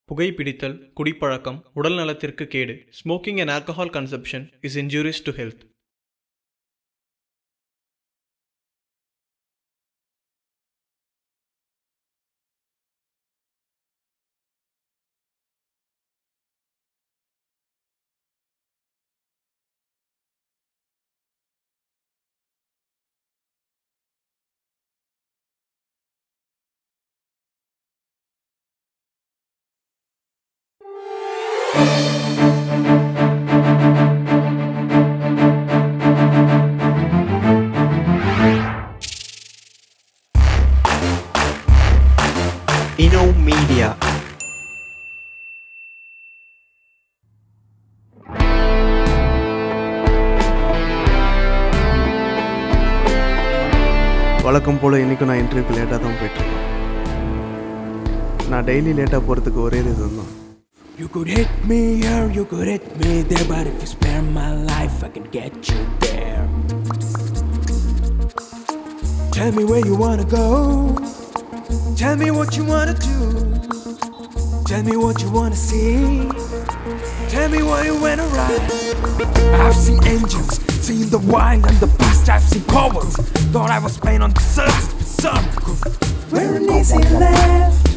புகைப்பிடித்தல், குடிப்பழக்கம் உடல் நலத்திற்கு கேடு. Smoking and alcohol consumption is injurious to health. Media. வழக்கம் போல் இன்றைக்கும் நான் இன்டர்வியூக்கு லேட்டாக தான் போயிட்டுருக்கேன். நான் டெய்லி லேட்டாக போகிறதுக்கு ஒரே ரீசன் தான். You could hit me here, you could hit me there, but if you spare my life, I can get you there. Tell me where you wanna go, tell me what you wanna do, tell me what you wanna see, tell me why you went around. I've seen angels, seen the wild and the past, I've seen cowards, thought I was playing on the surface, but some wearing easy left,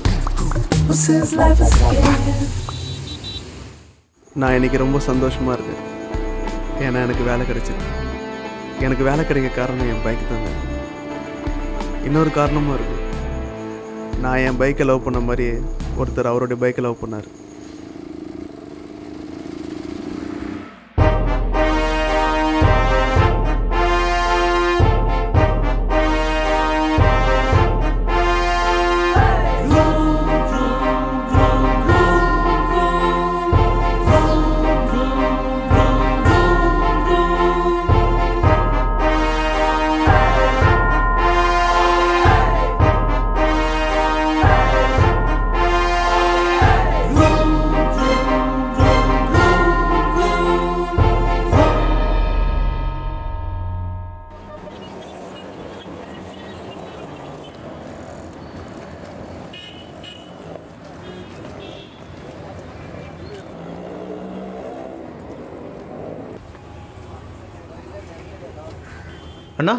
who says life is a gift. நான் இன்றைக்கி ரொம்ப சந்தோஷமாக இருக்கேன். ஏன்னா எனக்கு வேலை கிடைச்சிருக்கு. எனக்கு வேலை கிடைக்க காரணம் என் பைக் தாங்க. இன்னொரு காரணமும் இருக்குது. நான் என் பைக்கை லவ் பண்ண மாதிரி ஒருத்தர் அவருடைய பைக்கை லவ் பண்ணார். அண்ணா,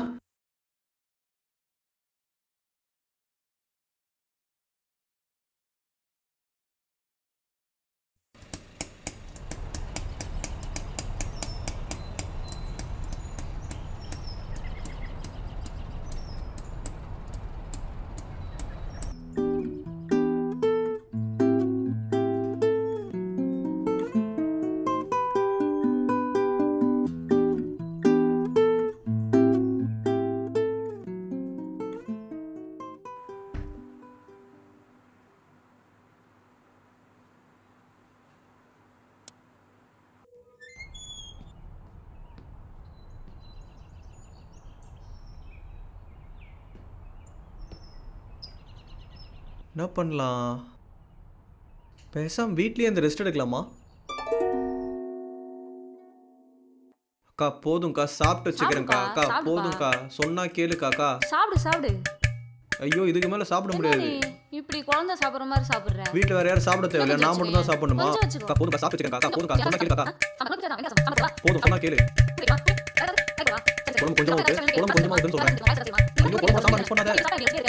என்ன பண்ணலாம்? பேசாம வீட்லயே அந்த ரெஸ்ட் எடுக்கலாமா? அக்கா போதும்க்கா, சாப்பிட்டு வச்சுக்கிறேன்க்கா. அக்கா போதும்க்கா, சொன்னா கேளுக்கா. அக்கா சாப்பிடு சாப்பிடு. ஐயோ, இதுக்கு மேல சாப்பிட முடியாது. இப்படி குழந்தை சாப்பிடுற மாதிரி சாப்பிடுற. வீட்ல வேற யாரும் சாப்பிட தேவையில்ல, நான் மட்டும் தான் சாப்பிடணுமா? அக்கா போதும்க்கா, சாப்பிட்டு வச்சுக்கிறேன்க்கா. அக்கா போதும்க்கா, சொன்னா கேளுக்கா. போதும், சொன்னா கேளு. குழம்பு கொஞ்சமா ஊத்து, குழம்பு கொஞ்சமா ஊத்துன்னு சொல்றேன். ஐயோ, குழம்பு சாம்பார் மிக்ஸ் பண்ணாத.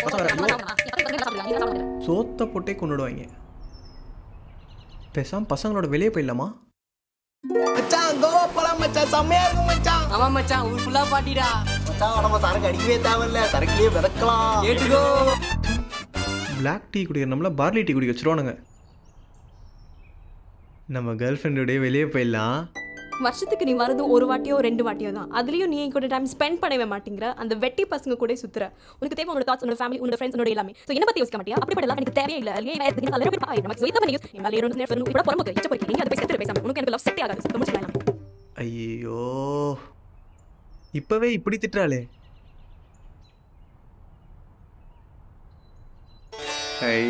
பசங்க வேற சோத்த போட்டே கொண்டுடுவாங்க. பேசாம பசங்களோட வெளியே போயிடலாமா? மச்சான் கோவா போலாம் மச்சான், செம்மையா இருக்கும் மச்சான். ஆமா மச்சான், ஊர் ஃபுல்லா பாட்டிடா மச்சான். நம்ம சரக்கு அடிக்கவே தேவையில்ல, சரக்குலயே விதக்கலாம். ஏட்டுக்கோ. பிளாக் டீ குடிக்கிற நம்மள பார்லி டீ குடிக்க வச்சிருவானுங்க. நம்ம கேர்ள் ஃப்ரெண்டோடய வெளியே போயிடலாம். வருஷத்துக்கு நீ வரது ஒரு வாட்டியோ 2 வாட்டியோ தான். அதுலயும் நீ கூட டைம் ஸ்பெண்ட் பண்ணவே மாட்டேங்கிற. அந்த வெட்டி பசங்க கூட சுத்துற. உனக்கு தேவை உன்னோட தாட்ஸ், உன்னோட ஃபேமிலி, உன்னோட ஃப்ரெண்ட்ஸ், உன்னோட எல்லாமே. சோ என்ன பத்தி யோசிக்க மாட்டியா? அப்படிப்பட்டலாம் எனக்கு தேவையே இல்ல. ஏன் எனக்கு நல்ல ஒரு பாய் நமக்கு சொல்லிட்ட பண்ணி இந்த மாதிரி ஒரு நேரம் இப்படி பொறுமைக்கு இச்ச போய் நீங்க அத போய் செத்து பேசாம உனக்கு எனக்கு லவ் செட் ஆகாது. சுத்தமா சொல்லலாம். ஐயோ, இப்பவே இப்படி திட்டுறாளே. ஐ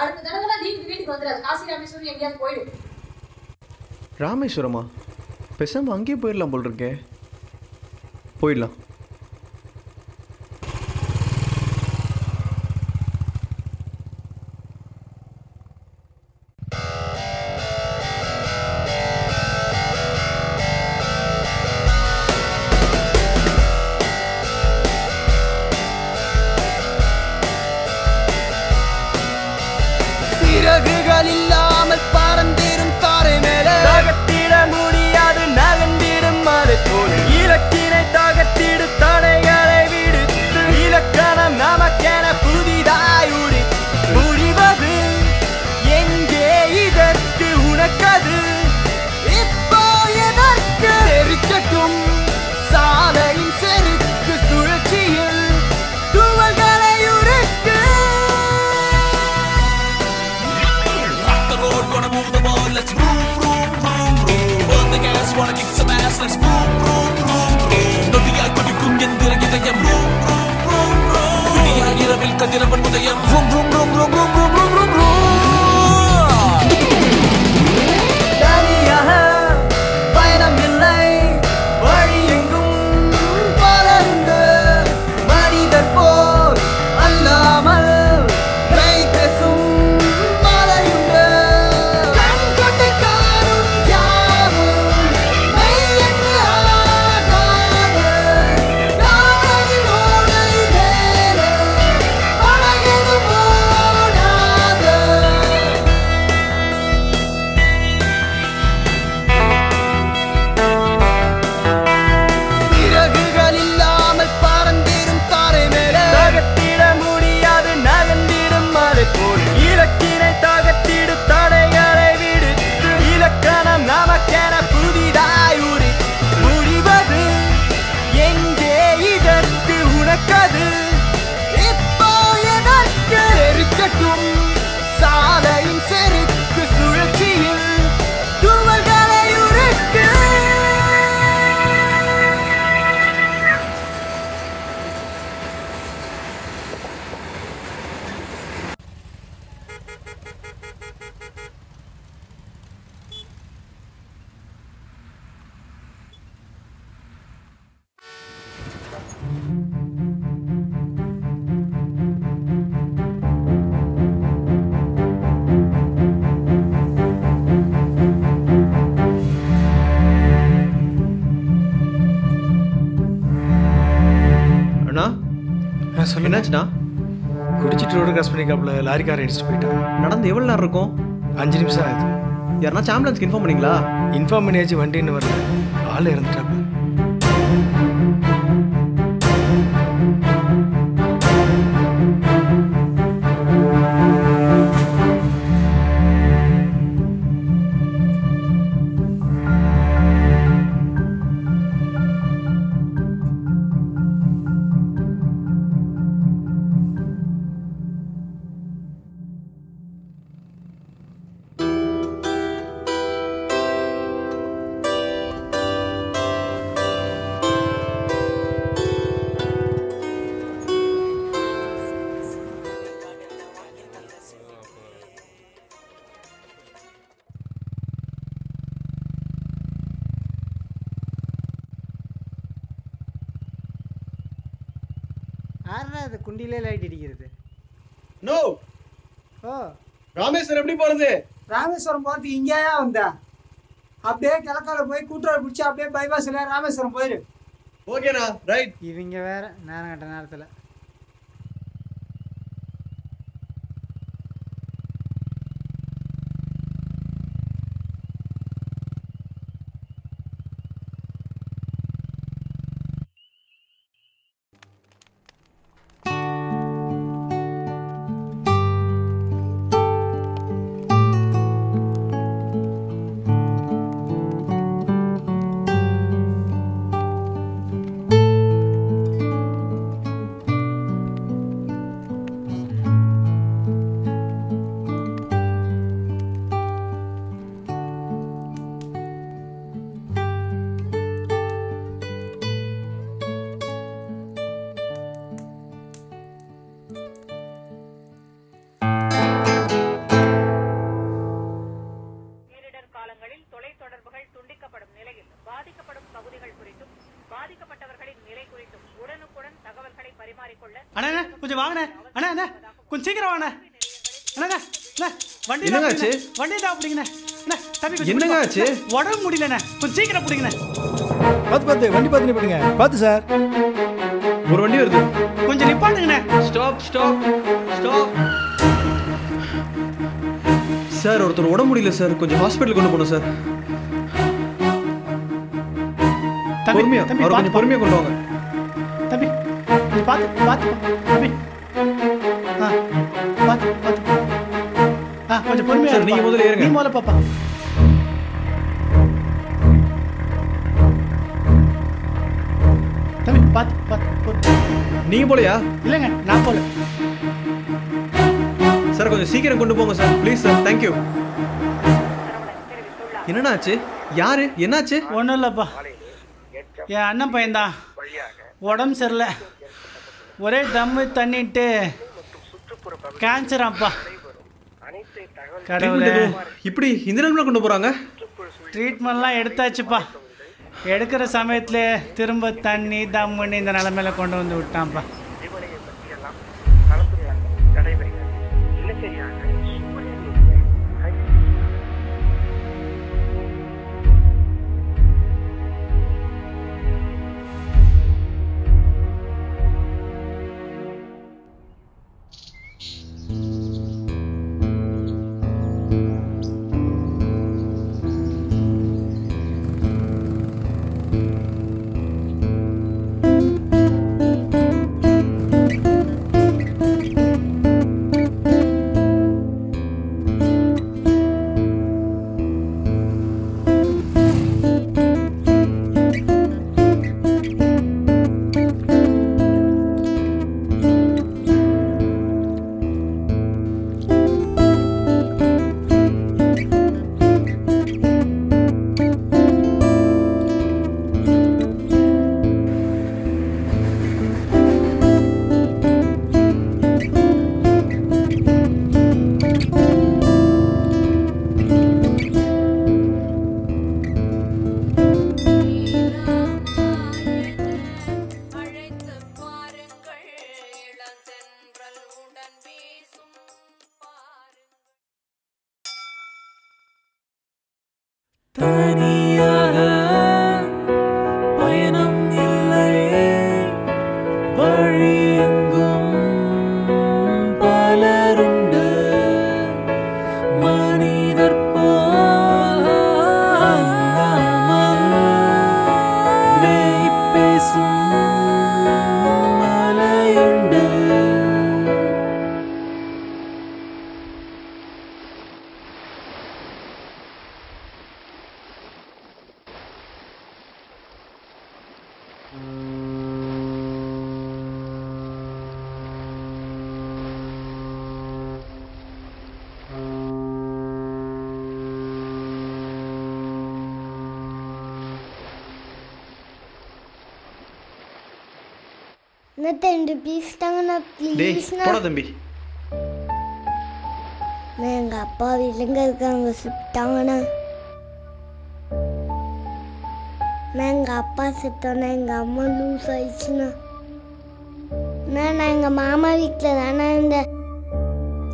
அடுத்த தடவை நீ வீட்டுக்கு வந்துடாது. காசி ராமேஸ்வரம் எங்கேயாவது போயிடு. ராமேஸ்வரமா? பேசாம அங்கேயே போயிடலாம் போல் இருக்கே. போயிடலாம். சிறகுகள் இல்லாமல் பறந்திடும் தாரை மேலே தகத்திட முடியாது நகர்ந்திடும் மலை போல இலக்கினை தகத்திடு தடைகளை விடுத்து இலக்கணம் நமக்கென புதிதாய் முடிவது எங்கே இதற்கு உனக்கது இப்போ எதற்கு தெரிக்கட்டும் சாலையின் செருக்கு சுழற்சியில் துவல்களை உரைக்கு Gonna move the ball, let's boom, boom, boom, boom. Burn the gas, wanna kick some ass, let's boom, boom, boom, boom. நொடியாய் கொதிக்கும் எந்திர இதயம் boom, boom, boom, boom. விடியாய் இரவில் கதிரவன் உதயம் boom, boom, boom, boom, boom, boom, boom, boom, boom. தனியாக பயணம் இல்லை வழி எங்கும் பலர்ந்து மனிதர் போல் அல்லாமல் மெய் பேசும் இலக்கினை தகத்திடு தடைகளை விடுத்து இலக்கணம் நமக்கென புதிதாய் முடிவது எங்கே இதற்கு உனக்கது இப்போ எதற்கு தெரிக்கட்டும் சாலையின் செருக்கு சுழற்சியில் துவல்களை உரைக்கு என்னாச்சுண்ணா? குடிச்சிட்டு ரோடு கிராஸ் பண்ணிக்காப்புல லாரிக்காரன் அடிச்சுட்டு போயிட்டான். நடந்து எவ்வளோ நேரம் இருக்கும்? 5 நிமிஷம் ஆகுது. யாருன்னா ஆம்புலன்ஸ்க்கு இன்ஃபார்ம் பண்ணீங்களா? இன்ஃபார்ம் பண்ணியாச்சு, வண்டின்னு வரல. ஆள் இறந்துட்டாப்புல. யாரா அது குண்டிலே லைட் அடிக்கிறது? நோ. ஓ, ராமேஸ்வரம் எப்படி போறது? ராமேஸ்வரம் போறதுக்கு இங்கேயா வந்தா? அப்படியே கிழக்கால போய் கூட்டுறவு பிடிச்சி அப்படியே பைபாஸ்ல ராமேஸ்வரம் போயிரு. ஓகேண்ணா, ரைட். இவங்க வேற நேரம் கட்ட நேரத்தில் என்னங்க ஆச்சு? வண்டி தான் அப்படிங்கண்ணே. அண்ணே, தம்பி கொஞ்சம் என்னங்க பிடிப்பா. ஆச்சு? அண்ணே, உடம்பு முடியலண்ணே, கொஞ்சம் சீக்கிரம் பிடிங்கண்ணே. பார்த்து வண்டி பார்த்து நிப்பாட்டுங்க. பார்த்து சார். ஒரு வண்டி வருது. கொஞ்சம் நிப்பாட்டுங்கண்ணே. ஸ்டாப். சார் ஒருத்தர் உடம்பு முடியல சார், கொஞ்சம் ஹாஸ்பிட்டல் கொண்டு போகணும் சார். பொறுமையா, அவர் கொஞ்சம் பொறுமையா கொண்டு வாங்க. தம்பி கொஞ்சம் பார்த்து தம்பி. பார்த்து கொஞ்சம் பொறுமையா சார், நீங்க முதல்ல ஏறுங்க. நீ முதல்ல பாப்பா. தம்பி பார்த்து. நீங்க போலையா? இல்லைங்க, நான் போல. சார் கொஞ்சம் சீக்கிரம் கொண்டு போங்க சார், ப்ளீஸ் சார். தேங்க்யூ. என்னண்ணாச்சு? யாரு? என்னாச்சு? ஒன்றும் இல்லைப்பா, என் அண்ணன் பையன்தான், உடம்பு சரியில்லை, ஒரே தம்மு தண்ணிட்டு கேன்சராப்பா. கடவுளே, இப்படி இந்த நிலைமையில கொண்டு போறாங்க? ட்ரீட்மெண்ட்லாம் எடுத்தாச்சுப்பா. எடுக்கிற சமயத்துல திரும்ப தண்ணி தம்முன்னு இந்த நிலைமையில கொண்டு வந்து விட்டான்ப்பா. தனியாக பயணம் இல்லையே, வழி எங்கும் பலருண்டு, மனிதர் பேசும் மலையுண்டு. போடா தம்பி. எங்க அப்பா விலங்க இருக்காங்க சுட்டாங்கண்ணா. எங்க அப்பா செத்தோன்னா எங்க அம்மா லூஸ் ஆயிடுச்சுண்ணா. நான் எங்க மாமா வீட்டில் தானே இருந்தேன்.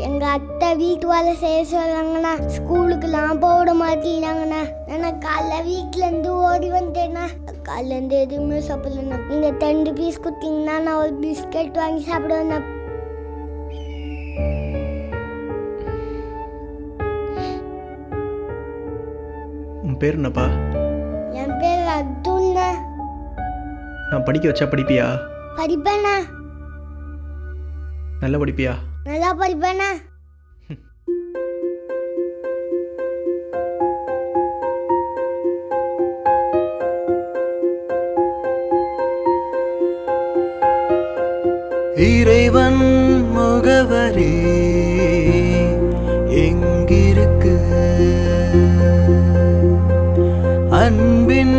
எங்க அத்தை வீட்டு வேலை செய்ய சொல்லாங்கண்ணா. ஸ்கூலுக்குலாம் போட மாட்டேங்கிறாங்கண்ணா. நான் காலைல வீட்டுல இருந்து ஓடி வந்தேன்னா, காலைல இருந்து எதுவுமே சாப்பிடலண்ணா. நீங்க 2 பீஸ் கொடுத்தீங்கன்னா நான் ஒரு பிஸ்கட் வாங்கி சாப்பிடுவேண்ணா. உன் பேர் என்னப்பா? என் பேர் அப்துல்ண்ணா. நான் படிக்க வச்சா படிப்பியா? படிப்பேண்ணா. நல்லா படிப்பியா? நல்லா படிப்பேண்ணா. இறைவன் முகவரி எங்கிருக்கு? அன்பின்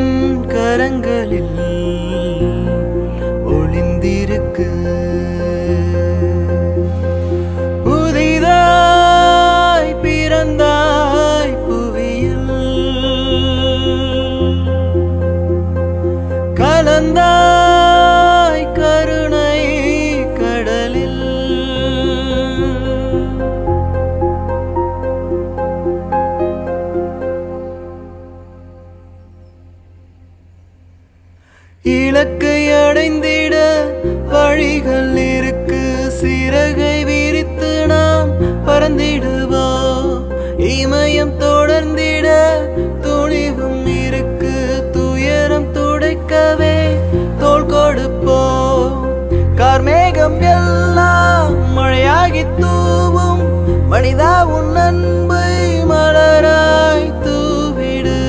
கரங்களில் ஒளிந்திருக்கு. புதிதாய் பிறந்தாய் புவியில், கலந்தாய் கருணை கடல். இலக்கை அடைந்திட வழிகள் இருக்கு. சிறகை விரித்து நாம் பறந்திடுவோம். இமயம் தொடர்ந்திட துணிவும் இருக்கு. துயரம் துடைக்கவே தோள் கொடுப்போம். கார்மேகம் எல்லாம் மழையாகி தூவும். மனிதா உன் அன்பை மலராய் தூவிடு.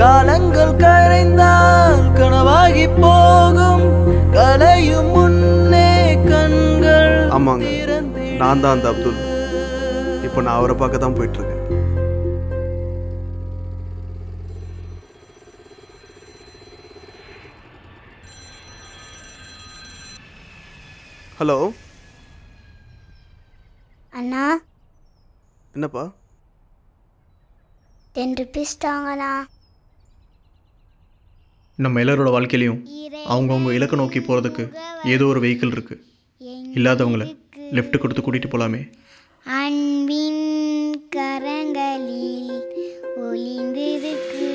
காலங்கள் கரைந்தால் கனவாகி போகும். கலையும் முன்னே கண்கள். ஆமாங்க, நான் தான் அந்த அப்துல். இப்போ நான் அவரை பார்க்க தான் போயிட்டு இருக்கேன். ஹலோ அண்ணா, என்னப்பா? 10 rupees தாங்கண்ணா. நம்ம எல்லாரோட வாழ்க்கையிலையும் அவங்கவுங்க இலக்கை நோக்கி போகிறதுக்கு ஏதோ ஒரு வெஹிக்கிள் இருக்குது. இல்லாதவங்கள லெஃப்ட் கொடுத்து கூட்டிகிட்டு போகலாமே. அன்பின் கரங்களில் ஒளிந்திருக்கு.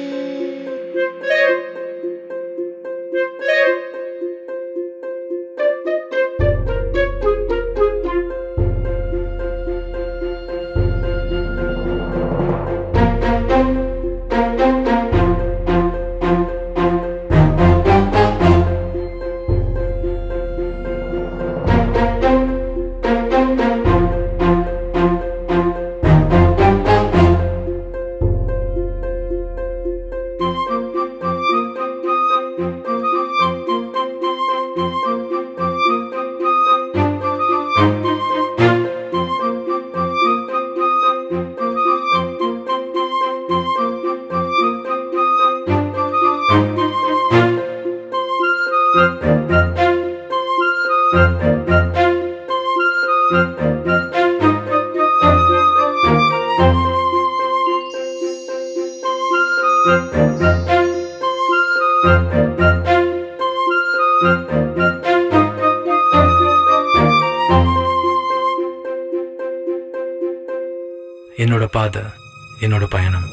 என்னோட பாதை, என்னோட பயணம்.